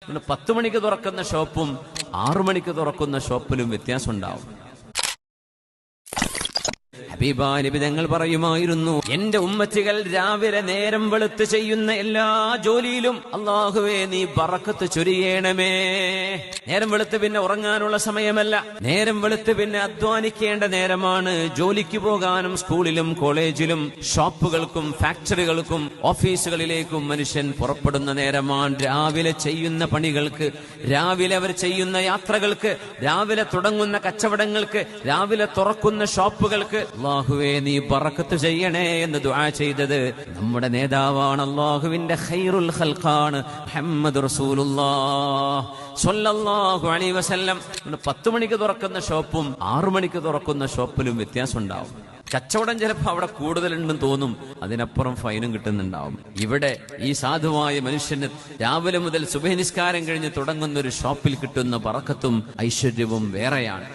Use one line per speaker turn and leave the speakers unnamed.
10 മണിക്ക് തുറക്കുന്ന ഷോപ്പും 6 മണിക്ക് തുറക്കുന്ന ഷോപ്പിലും വ്യത്യാസം ഉണ്ടാവും. ഹബീബായ നബി തങ്ങൾ പറയുമായിരുന്നു, എന്റെ ഉമ്മത്തികൾ രാവിലെ നേരം വെളുത്ത് ചെയ്യുന്ന എല്ലാ ജോലിയിലും അല്ലാഹുവേ നീ ബറക്കത്ത് ചൊരിയണമേ. നേരം വെളുത്ത് പിന്നെ ഉറങ്ങാനുള്ള സമയമല്ല, നേരം വെളുത്ത് പിന്നെ അധ്വാനിക്കേണ്ട നേരമാണ്. ജോലിക്ക് പോകാനും സ്കൂളിലും കോളേജിലും ഷോപ്പുകൾക്കും ഫാക്ടറികൾക്കും ഓഫീസുകളിലേക്കും മനുഷ്യൻ പുറപ്പെടുന്ന നേരമാണ്. രാവിലെ ചെയ്യുന്ന പണികൾക്ക്, രാവിലെ അവർ ചെയ്യുന്ന യാത്രകൾക്ക്, രാവിലെ തുടങ്ങുന്ന കച്ചവടങ്ങൾക്ക്, രാവിലെ തുറക്കുന്ന ഷോപ്പുകൾക്ക് അല്ലാഹുവേ നീ ബറക്കത്ത് ചെയ്യണേ എന്ന് ദുആ ചെയ്തത് നമ്മുടെ നേതാവാണ്. അല്ലാഹുവിന്റെ ഖൈറുൽ ഖൽഖാണ് മുഹമ്മദ് റസൂലുള്ളാഹ് സ്വല്ലല്ലാഹു അലൈഹി വസല്ലം. 10 മണിക്ക് തുറക്കുന്ന ഷോപ്പും 6 മണിക്ക് തുറക്കുന്ന ഷോപ്പിലും വ്യത്യാസം ഉണ്ടാവും. കച്ചവടം ചിലപ്പോൾ അവിടെ കൂടുതലുണ്ടെന്ന് തോന്നും, അതിനപ്പുറം ഫൈനും കിട്ടുന്നുണ്ടാവും. ഇവിടെ ഈ സാധുവായ മനുഷ്യന് രാവിലെ മുതൽ സുബഹി നിസ്കാരം കഴിഞ്ഞ് തുടങ്ങുന്ന ഒരു ഷോപ്പിൽ കിട്ടുന്ന ബറക്കത്തും ഐശ്വര്യവും വേറെയാണ്.